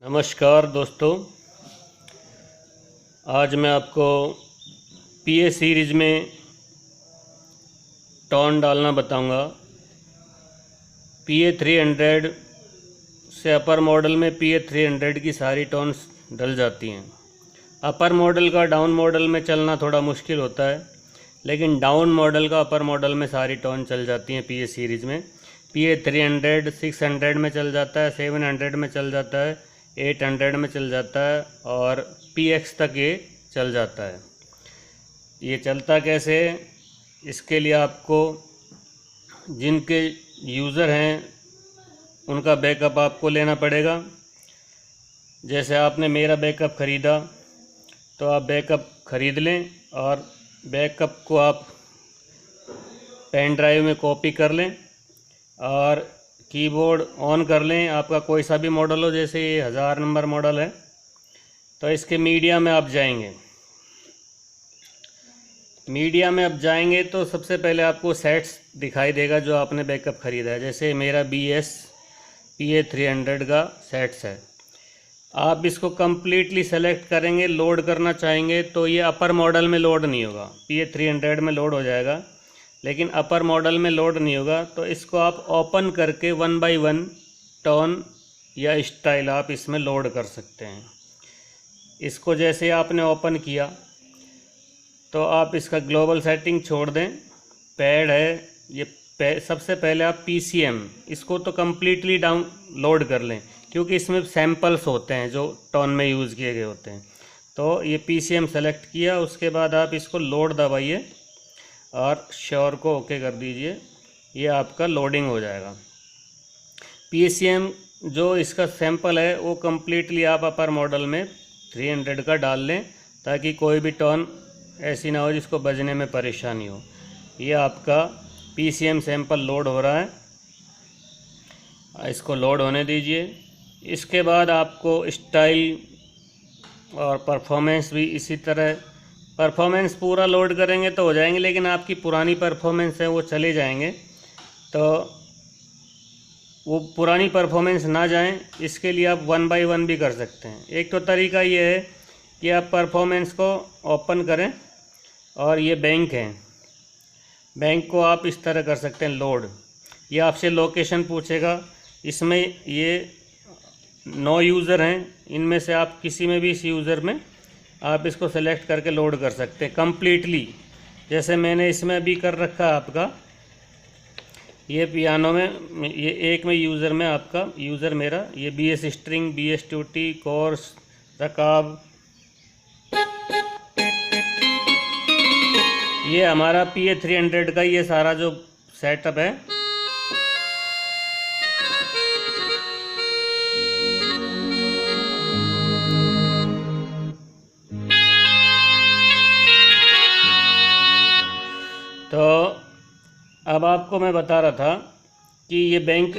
नमस्कार दोस्तों, आज मैं आपको पीए सीरीज़ में टोन डालना बताऊंगा। पीए 300 से अपर मॉडल में पीए 300 की सारी टोन्स डल जाती हैं। अपर मॉडल का डाउन मॉडल में चलना थोड़ा मुश्किल होता है, लेकिन डाउन मॉडल का अपर मॉडल में सारी टोन चल जाती हैं पीए सीरीज़ में। पीए 300 600 में चल जाता है, 700 में चल जाता है, 800 में चल जाता है और पीएक्स तक ये चल जाता है। ये चलता कैसे है, इसके लिए आपको जिनके यूज़र हैं उनका बैकअप आपको लेना पड़ेगा। जैसे आपने मेरा बैकअप ख़रीदा तो आप बैकअप ख़रीद लें और बैकअप को आप पेन ड्राइव में कॉपी कर लें और कीबोर्ड ऑन कर लें। आपका कोई सा भी मॉडल हो, जैसे ये 1000 नंबर मॉडल है तो इसके मीडिया में आप जाएंगे। मीडिया में आप जाएंगे तो सबसे पहले आपको सेट्स दिखाई देगा जो आपने बैकअप ख़रीदा है। जैसे मेरा BS PA 300 का सेट्स है। आप इसको कम्प्लीटली सेलेक्ट करेंगे, लोड करना चाहेंगे तो ये अपर मॉडल में लोड नहीं होगा, PA 300 में लोड हो जाएगा, लेकिन अपर मॉडल में लोड नहीं होगा। तो इसको आप ओपन करके 1 बाय 1 टोन या स्टाइल आप इसमें लोड कर सकते हैं। इसको जैसे आपने ओपन किया तो आप इसका ग्लोबल सेटिंग छोड़ दें, पैड है ये सबसे पहले आप PCM इसको तो कम्प्लीटली डाउनलोड कर लें, क्योंकि इसमें सैम्पल्स होते हैं जो टोन में यूज़ किए गए होते हैं। तो ये PCM सेलेक्ट किया, उसके बाद आप इसको लोड दबाइए और श्योर को ओके कर दीजिए। ये आपका लोडिंग हो जाएगा। PCM जो इसका सैंपल है वो कम्प्लीटली आप अपर मॉडल में 300 का डाल लें, ताकि कोई भी टोन ऐसी ना हो जिसको बजने में परेशानी हो। ये आपका PCM सैंपल लोड हो रहा है, इसको लोड होने दीजिए। इसके बाद आपको स्टाइल और परफॉर्मेंस भी इसी तरह, परफॉर्मेंस पूरा लोड करेंगे तो हो जाएंगे, लेकिन आपकी पुरानी परफॉर्मेंस है वो चले जाएंगे। तो वो पुरानी परफॉर्मेंस ना जाएं, इसके लिए आप 1 बाय 1 भी कर सकते हैं। एक तो तरीका ये है कि आप परफॉर्मेंस को ओपन करें और ये बैंक है, बैंक को आप इस तरह कर सकते हैं लोड। ये आपसे लोकेशन पूछेगा, इसमें ये 9 यूज़र हैं, इनमें से आप किसी में भी इस यूज़र में आप इसको सेलेक्ट करके लोड कर सकते हैं कम्प्लीटली। जैसे मैंने इसमें अभी कर रखा है आपका, ये पियानो में ये एक में यूज़र में आपका यूज़र मेरा ये BS स्ट्रिंग, BS ट्यूटी, कोर्स, रकाब, ये हमारा PA 300 का ये सारा जो सेटअप है। तो अब आपको मैं बता रहा था कि ये बैंक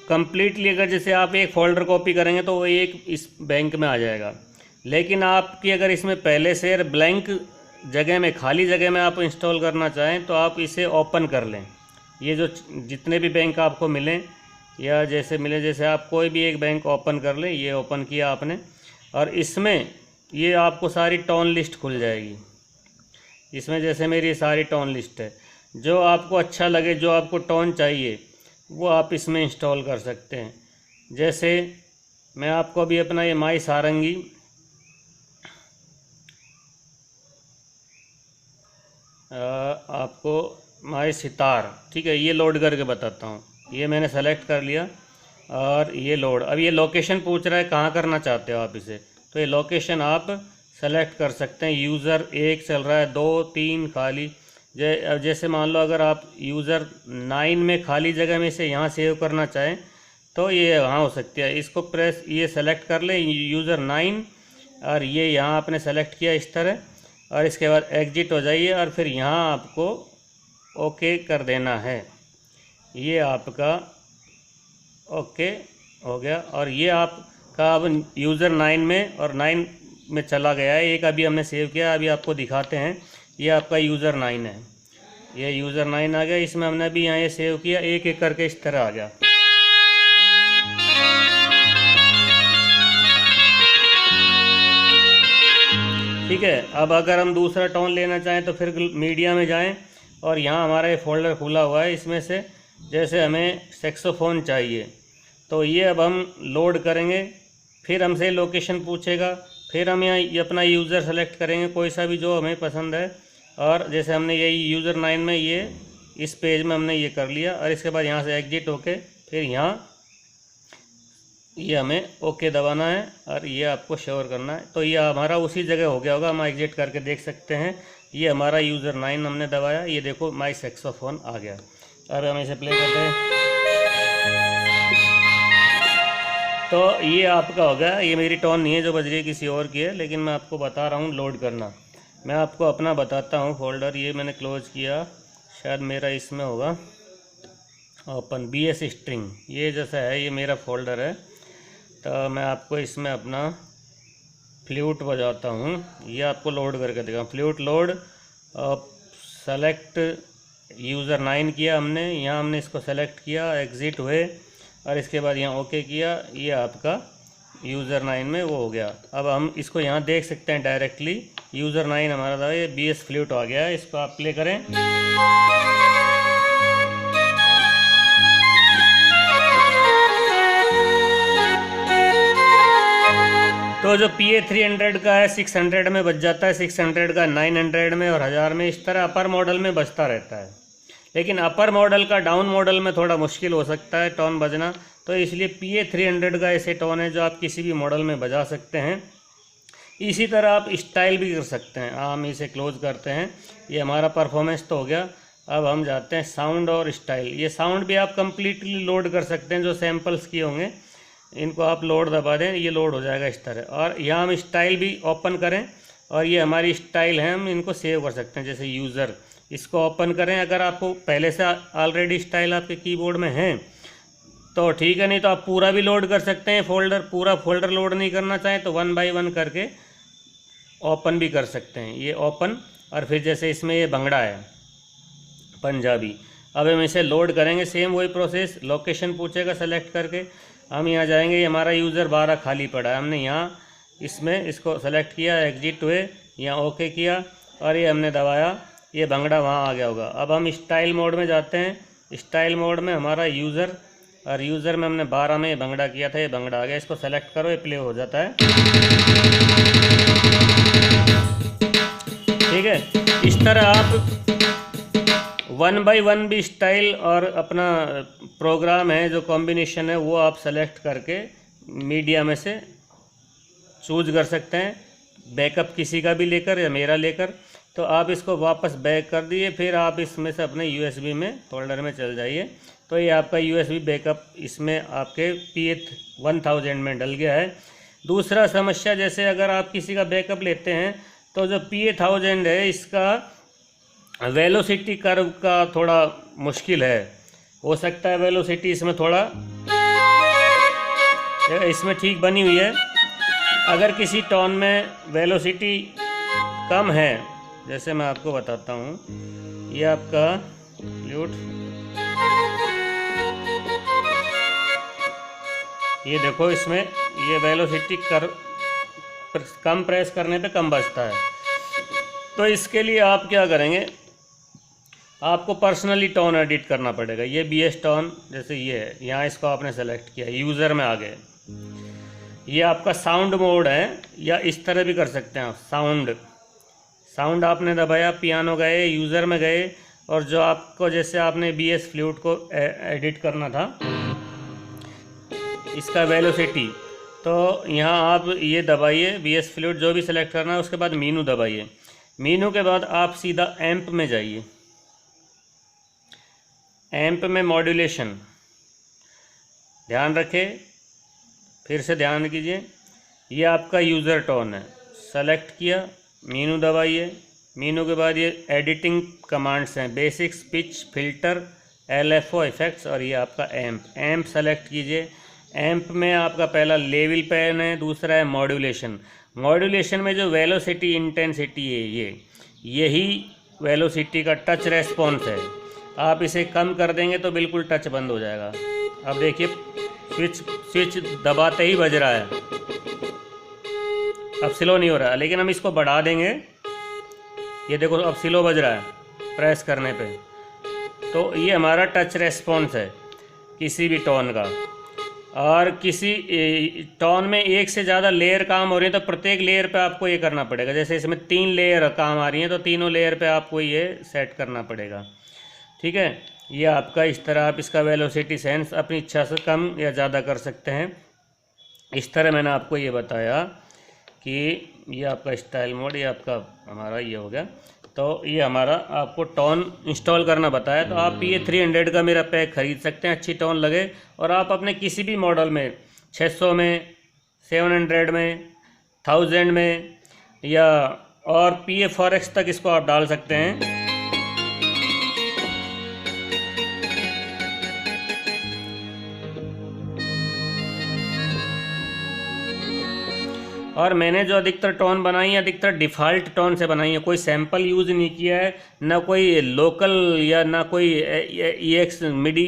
कम्प्लीटली, अगर जैसे आप एक फ़ोल्डर कॉपी करेंगे तो वो एक इस बैंक में आ जाएगा, लेकिन आपकी अगर इसमें पहले से ब्लैंक जगह में, खाली जगह में आप इंस्टॉल करना चाहें तो आप इसे ओपन कर लें। ये जो जितने भी बैंक आपको मिलें या जैसे मिले, जैसे आप कोई भी एक बैंक ओपन कर लें, ये ओपन किया आपने और इसमें ये आपको सारी टोन लिस्ट खुल जाएगी। इसमें जैसे मेरी सारी टोन लिस्ट है, जो आपको अच्छा लगे, जो आपको टोन चाहिए वो आप इसमें इंस्टॉल कर सकते हैं। जैसे मैं आपको अभी अपना ये माई सारंगी, आपको माई सितार, ठीक है, ये लोड करके बताता हूँ। ये मैंने सेलेक्ट कर लिया और ये लोड। अब ये लोकेशन पूछ रहा है कहाँ करना चाहते हो आप इसे, तो ये लोकेशन आप सेलेक्ट कर सकते हैं। यूज़र 1 चल रहा है, 2 3 खाली। जैसे मान लो अगर आप यूज़र 9 में खाली जगह में से यहाँ सेव करना चाहें तो ये यहाँ हो सकती है। इसको प्रेस, ये सेलेक्ट कर लें यूज़र 9 और ये यहाँ आपने सेलेक्ट किया इस तरह, और इसके बाद एग्जिट हो जाइए और फिर यहाँ आपको ओके कर देना है। ये आपका ओके हो गया और ये आपका अब यूज़र 9 में और 9 में चला गया है। एक अभी हमने सेव किया, अभी आपको दिखाते हैं। ये आपका यूज़र 9 है, ये यूज़र 9 आ गया। इसमें हमने अभी यहाँ ये सेव किया, एक एक करके इस तरह आ गया। ठीक है। अब अगर हम दूसरा टोन लेना चाहें तो फिर मीडिया में जाएं और यहाँ हमारा ये फोल्डर खुला हुआ है, इसमें से जैसे हमें सैक्सोफोन चाहिए तो ये अब हम लोड करेंगे, फिर हमसे लोकेशन पूछेगा, फिर हम यहाँ अपना यूज़र सेलेक्ट करेंगे कोई सा भी जो हमें पसंद है, और जैसे हमने यही यूज़र 9 में ये इस पेज में हमने ये कर लिया, और इसके बाद यहाँ से एग्जिट होके फिर यहाँ ये हमें ओके दबाना है और ये आपको श्योर करना है। तो ये हमारा उसी जगह हो गया होगा, हम एग्जिट करके देख सकते हैं। ये हमारा यूज़र 9 हमने दबाया, ये देखो माई सैक्सोफोन आ गया। अब हम इसे प्ले करते हैं तो ये आपका हो गया। ये मेरी टोन नहीं है जो बज रही है, किसी और की है, लेकिन मैं आपको बता रहा हूँ लोड करना। मैं आपको अपना बताता हूँ फोल्डर, ये मैंने क्लोज किया, शायद मेरा इसमें होगा ओपन BS स्ट्रिंग, ये जैसा है ये मेरा फोल्डर है। तो मैं आपको इसमें अपना फ्लूट बजाता हूँ, ये आपको लोड करके देगा। फ्लूट लोड, सेलेक्ट यूज़र 9 किया हमने, यहाँ हमने इसको सेलेक्ट किया, एग्ज़िट हुए और इसके बाद यहाँ ओके किया, ये आपका यूज़र 9 में वो हो गया। अब हम इसको यहाँ देख सकते हैं डायरेक्टली, यूज़र 9 हमारा था, ये BS फ्लूट आ गया है। इसको आप प्ले करें तो जो PA 300 का है 600 में बज जाता है, 600 का 900 में और 1000 में, इस तरह अपर मॉडल में बजता रहता है। लेकिन अपर मॉडल का डाउन मॉडल में थोड़ा मुश्किल हो सकता है टोन बजना, तो इसलिए PA 300 का ऐसे टोन है जो आप किसी भी मॉडल में बजा सकते हैं। इसी तरह आप स्टाइल भी कर सकते हैं। हम इसे क्लोज करते हैं, ये हमारा परफॉर्मेंस तो हो गया। अब हम जाते हैं साउंड और स्टाइल। ये साउंड भी आप कम्प्लीटली लोड कर सकते हैं, जो सैम्पल्स किए होंगे इनको आप लोड दबा दें, ये लोड हो जाएगा इस तरह। और यहाँ हम स्टाइल भी ओपन करें और ये हमारी स्टाइल है, हम इनको सेव कर सकते हैं। जैसे यूज़र, इसको ओपन करें, अगर आपको पहले से ऑलरेडी स्टाइल आपके कीबोर्ड में है तो ठीक है, नहीं तो आप पूरा भी लोड कर सकते हैं फोल्डर। पूरा फोल्डर लोड नहीं करना चाहें तो 1 बाय 1 करके ओपन भी कर सकते हैं। ये ओपन, और फिर जैसे इसमें ये भंगड़ा है पंजाबी, अब हम इसे लोड करेंगे, सेम वही प्रोसेस। लोकेशन पूछेगा सेलेक्ट करके, हम यहाँ जाएंगे, ये हमारा यूज़र 12 खाली पड़ा है, हमने यहाँ इसमें इसको सेलेक्ट किया, एग्जिट हुए, यहाँ ओके किया और ये हमने दबाया, ये भंगड़ा वहाँ आ गया होगा। अब हम स्टाइल मोड में जाते हैं, स्टाइल मोड में हमारा यूज़र, और यूज़र में हमने 12 में ये भंगड़ा किया था, ये भंगड़ा आ गया। इसको सेलेक्ट करो, ये प्ले हो जाता है, ठीक है। इस तरह आप 1 बाय 1 भी स्टाइल और अपना प्रोग्राम है जो कॉम्बिनेशन है वो आप सेलेक्ट करके मीडिया में से चूज कर सकते हैं, बैकअप किसी का भी लेकर या मेरा लेकर। तो आप इसको वापस बैक कर दिए, फिर आप इसमें से अपने USB में फोल्डर में चल जाइए। तो ये आपका USB बैकअप इसमें आपके PA 1000 में डल गया है। दूसरा समस्या, जैसे अगर आप किसी का बैकअप लेते हैं तो जो PA 1000 है इसका वेलोसिटी कर्व का थोड़ा मुश्किल है, हो सकता है वेलोसिटी इसमें थोड़ा, इसमें ठीक बनी हुई है। अगर किसी टोन में वेलोसिटी कम है, जैसे मैं आपको बताता हूँ, ये आपका फ्लूट, ये देखो इसमें ये वेलोसिटी कर्व कम प्रेस करने पे कम बजता है। तो इसके लिए आप क्या करेंगे, आपको पर्सनली टोन एडिट करना पड़ेगा। ये BS टोन जैसे ये है, यहाँ इसको आपने सेलेक्ट किया, यूज़र में आ गए, ये आपका साउंड मोड है, या इस तरह भी कर सकते हैं आप। साउंड आपने दबाया, पियानो गए, यूज़र में गए, और जो आपको जैसे आपने BS फ्लूट को एडिट करना था इसका वेलोसिटी, तो यहाँ आप ये दबाइए BS फ्लूट जो भी सिलेक्ट करना है, उसके बाद मीनू दबाइए। मीनू के बाद आप सीधा एम्प में जाइए, एम्प में मॉड्यूलेशन ध्यान रखें, फिर से ध्यान कीजिए, ये आपका यूज़र टोन है, सेलेक्ट किया, मीनू दबाइए। मीनू के बाद ये एडिटिंग कमांड्स हैं, basics, pitch, filter, LFO effects, और ये आपका एम्प सेलेक्ट कीजिए। एम्प में आपका पहला लेवल पैन है, दूसरा है मॉड्यूलेशन। मॉड्यूलेशन में जो वेलोसिटी इंटेंसिटी है, यही वेलोसिटी का टच रेस्पॉन्स है। आप इसे कम कर देंगे तो बिल्कुल टच बंद हो जाएगा। अब देखिए स्विच दबाते ही बज रहा है, अब स्लो नहीं हो रहा है, लेकिन हम इसको बढ़ा देंगे। ये देखो अब स्लो बज रहा है प्रेस करने पे। तो ये हमारा टच रेस्पॉन्स है किसी भी टोन का। और किसी टोन में एक से ज़्यादा लेयर काम हो रही है तो प्रत्येक लेयर पे आपको ये करना पड़ेगा। जैसे इसमें 3 लेयर काम आ रही हैं तो तीनों लेयर पे आपको ये सेट करना पड़ेगा। ठीक है, ये आपका इस तरह आप इसका वेलोसिटी सेंस अपनी इच्छा से कम या ज़्यादा कर सकते हैं। इस तरह मैंने आपको ये बताया कि ये आपका स्टाइल मोड, ये आपका हमारा ये हो गया। तो ये हमारा आपको टोन इंस्टॉल करना बताया। तो आप ये 300 का मेरा पैक ख़रीद सकते हैं, अच्छी टोन लगे। और आप अपने किसी भी मॉडल में 600 में, 700 में, 1000 में या और PA4X तक इसको आप डाल सकते हैं। और मैंने जो अधिकतर टोन बनाई है अधिकतर डिफ़ॉल्ट टोन से बनाई है, कोई सैम्पल यूज़ नहीं किया है, ना कोई लोकल या ना कोई EX मिडी।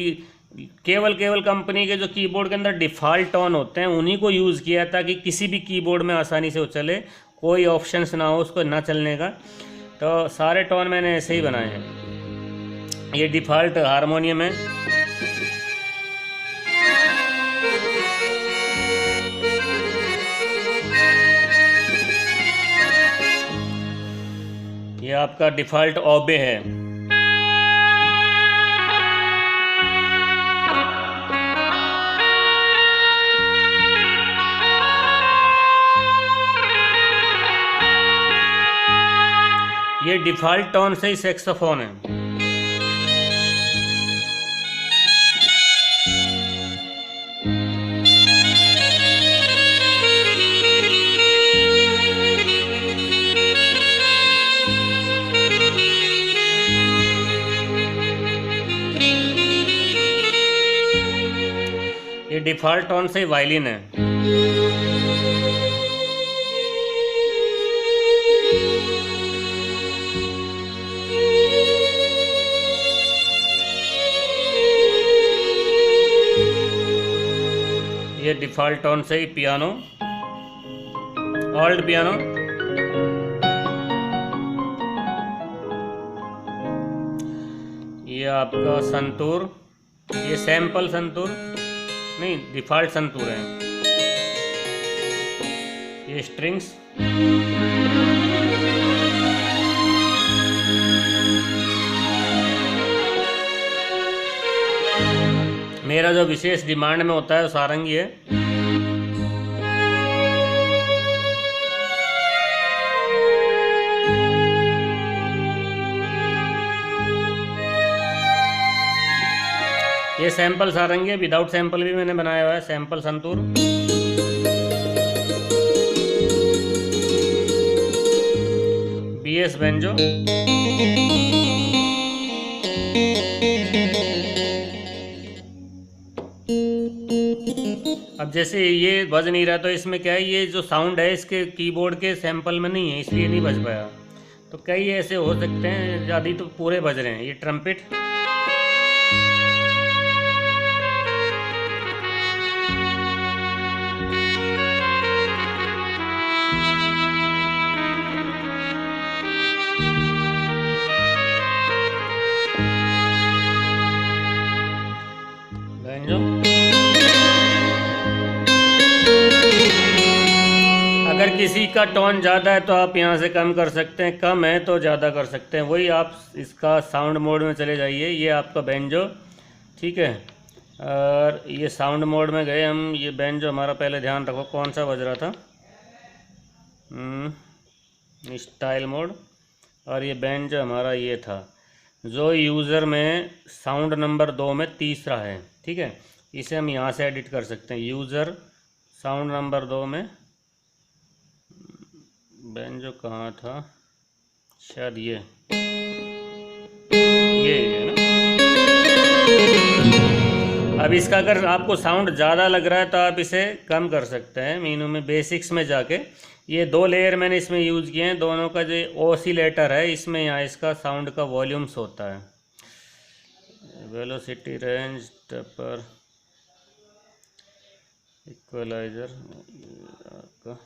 केवल कंपनी के जो कीबोर्ड के अंदर डिफ़ॉल्ट टोन होते हैं उन्हीं को यूज़ किया है, ताकि किसी भी कीबोर्ड में आसानी से वो चले, कोई ऑप्शंस ना हो उसको ना चलने का। तो सारे टोन मैंने ऐसे ही बनाए हैं। ये डिफ़ॉल्ट हारमोनियम है। ये आपका डिफ़ॉल्ट ओबे है। ये डिफ़ॉल्ट टोन से ही सैक्सोफोन है। ये डिफ़ॉल्ट टोन से वायलिन है। ये डिफ़ॉल्ट टोन से ही पियानो, ओल्ड पियानो। ये आपका संतूर, ये सैंपल संतूर नहीं, डिफ़ॉल्ट संतूर है। ये स्ट्रिंग्स, मेरा जो विशेष डिमांड में होता है वो सारंगी है। ये सैंपल सारंगी है, विदाउट सैंपल भी मैंने बनाया हुआ है, सैंपल संतूर। BS banjo. अब जैसे ये बज नहीं रहा तो इसमें क्या है, ये जो साउंड है इसके कीबोर्ड के सैंपल में नहीं है, इसलिए नहीं बज पाया। तो कई ऐसे हो सकते हैं, ज़्यादा तो पूरे बज रहे हैं। ये ट्रम्पेट, बेंजो। अगर किसी का टोन ज़्यादा है तो आप यहाँ से कम कर सकते हैं, कम है तो ज़्यादा कर सकते हैं। वही आप इसका साउंड मोड में चले जाइए। ये आपका बेंजो, ठीक है। और ये साउंड मोड में गए हम। ये बेंजो हमारा, पहले ध्यान रखो कौन सा बज रहा था, स्टाइल मोड। और ये बेंजो हमारा ये था जो यूज़र में साउंड नंबर 2 में तीसरा है, ठीक है। इसे हम यहाँ से एडिट कर सकते हैं। यूज़र साउंड नंबर 2 में बेंजो कहाँ था, शायद ये है ना। अब इसका अगर आपको साउंड ज़्यादा लग रहा है तो आप इसे कम कर सकते हैं। मीनू में बेसिक्स में जाके ये 2 लेयर मैंने इसमें यूज़ किए हैं। दोनों का जो ऑसिलेटर है इसमें, यहाँ इसका साउंड का वॉल्यूम्स होता है। वेलोसिटी, रेंज, टेपर, इक्वलाइजर आपका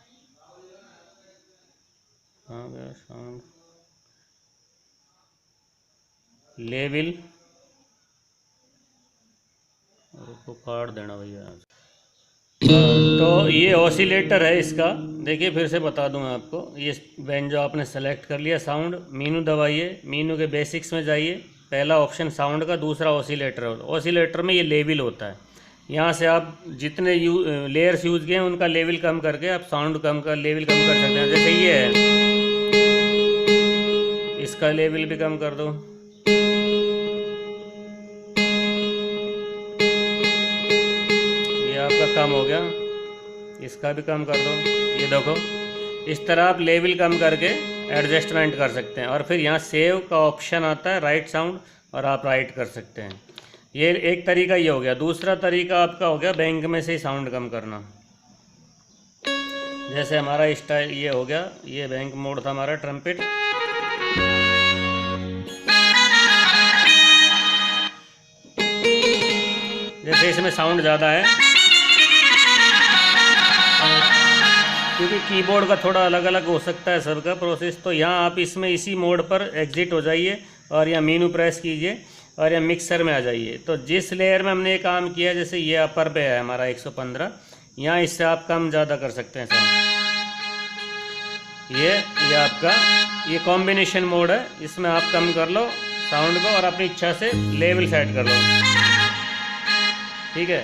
आ गया साउंड लेवल, उसको काट देना भैया। तो ये ऑसिलेटर है इसका। देखिए फिर से बता दूं मैं आपको, ये बैंड जो आपने सेलेक्ट कर लिया, साउंड मीनू दबाइए, मीनू के बेसिक्स में जाइए, पहला ऑप्शन साउंड का, दूसरा ऑसिलेटर। ऑसिलेटर में ये लेवल होता है, यहाँ से आप जितने लेयर्स यूज किए हैं उनका लेवल कम करके आप साउंड कम कर लेवल कम कर सकते हैं। जैसे ये है, इसका लेवल भी कम कर दो, आपका कम हो गया, इसका भी कम कर दो। ये देखो, इस तरह आप लेवल कम करके एडजस्टमेंट कर सकते हैं। और फिर यहाँ सेव का ऑप्शन आता है, राइट साउंड, और आप राइट कर सकते हैं। ये एक तरीका ये हो गया। दूसरा तरीका आपका हो गया बैंक में से ही साउंड कम करना। जैसे हमारा स्टाइल ये हो गया, ये बैंक मोड था हमारा ट्रम्पेट। जैसे इसमें साउंड ज़्यादा है क्योंकि कीबोर्ड का थोड़ा अलग अलग हो सकता है सबका प्रोसेस, तो यहाँ आप इसमें इसी मोड पर एग्जिट हो जाइए और यहाँ मीनू प्रेस कीजिए और यहाँ मिक्सर में आ जाइए। तो जिस लेयर में हमने ये काम किया, जैसे ये अपर पे है हमारा 115, यहाँ इससे आप कम ज़्यादा कर सकते हैं साउंड। ये आपका ये कॉम्बिनेशन मोड है, इसमें आप कम कर लो साउंड को और अपनी इच्छा से लेवल सेट कर लो, ठीक है।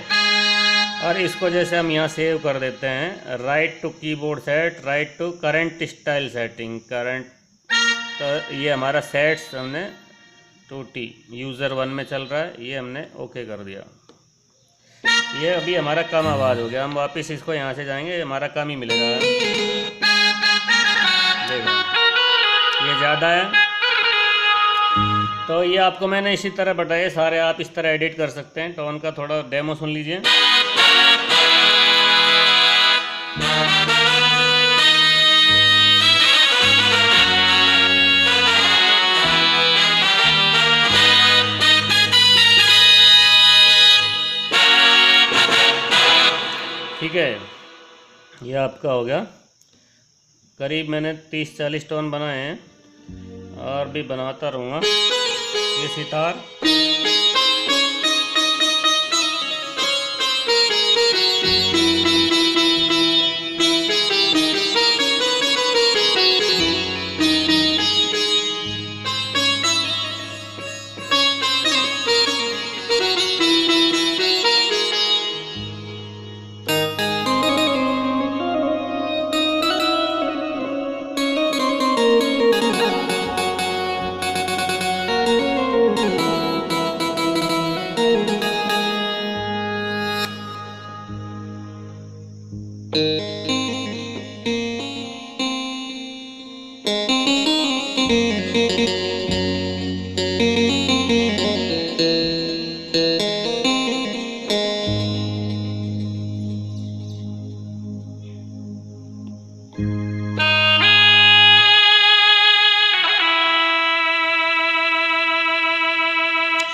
और इसको जैसे हम यहाँ सेव कर देते हैं, write to keyboard set, write to current style setting, current. तो ये हमारा सेट्स हमने 2T यूज़र 1 में चल रहा है, ये हमने ओके कर दिया। ये अभी हमारा कम आवाज़ हो गया। हम वापस इसको यहाँ से जाएंगे, हमारा कम ही मिलेगा। देखो ये ज़्यादा है। तो ये आपको मैंने इसी तरह बताया, सारे आप इस तरह एडिट कर सकते हैं। टोन का थोड़ा डेमो सुन लीजिए। ठीक है, ये आपका हो गया। करीब मैंने 30-40 टोन बनाए हैं और भी बनाता रहूँगा। ये सितार,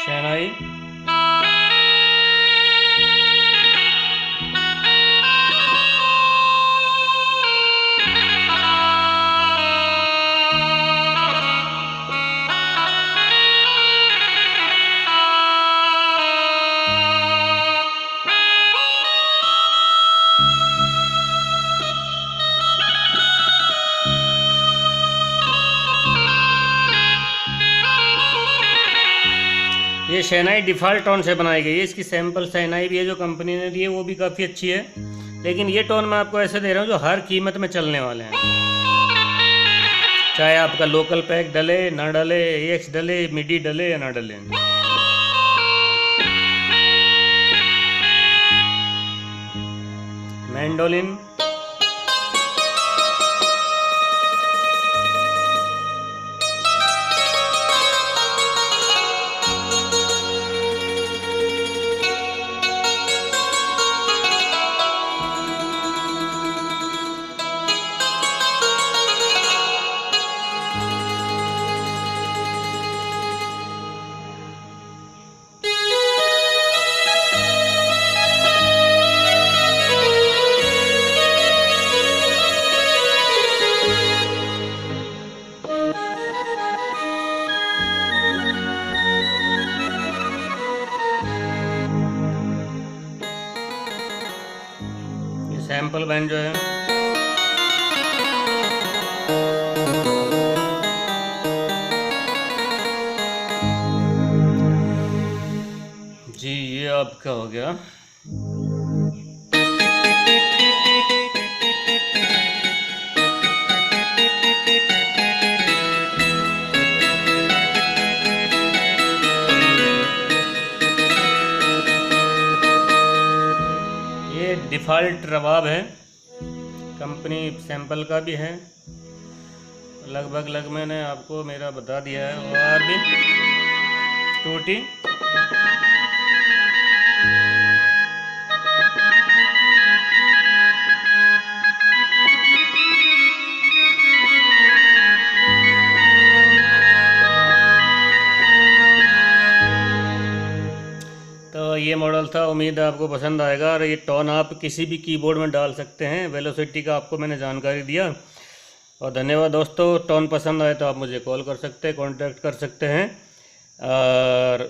शहनाई, ये शहनाई डिफ़ॉल्ट टोन से बनाई गई है। इसकी सैम्पल शहनाई भी है जो कंपनी ने दी है, वो भी काफ़ी अच्छी है। लेकिन ये टोन मैं आपको ऐसे दे रहा हूँ जो हर कीमत में चलने वाले हैं, चाहे आपका लोकल पैक डले ना डले, AX डले, मिडी डले या ना डले। मैंडोलिन, सैम्पल बैंड जो है जी, ये आपका हो गया। ये डिफ़ॉल्ट रबाब है, कंपनी सैंपल का भी है, लगभग मैंने आपको मेरा बता दिया है। और भी टूटी तो ये मॉडल था। उम्मीद है आपको पसंद आएगा। और ये टोन आप किसी भी कीबोर्ड में डाल सकते हैं। वेलोसिटी का आपको मैंने जानकारी दिया। और धन्यवाद दोस्तों। टोन पसंद आए तो आप मुझे कॉल कर सकते हैं, कांटेक्ट कर सकते हैं। और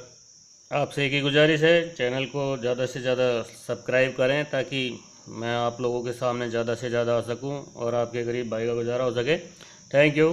आपसे एक ही गुजारिश है, चैनल को ज़्यादा से ज़्यादा सब्सक्राइब करें ताकि मैं आप लोगों के सामने ज़्यादा से ज़्यादा आ सकूं और आपके गरीब भाई का गुजारा हो सके। Thank you.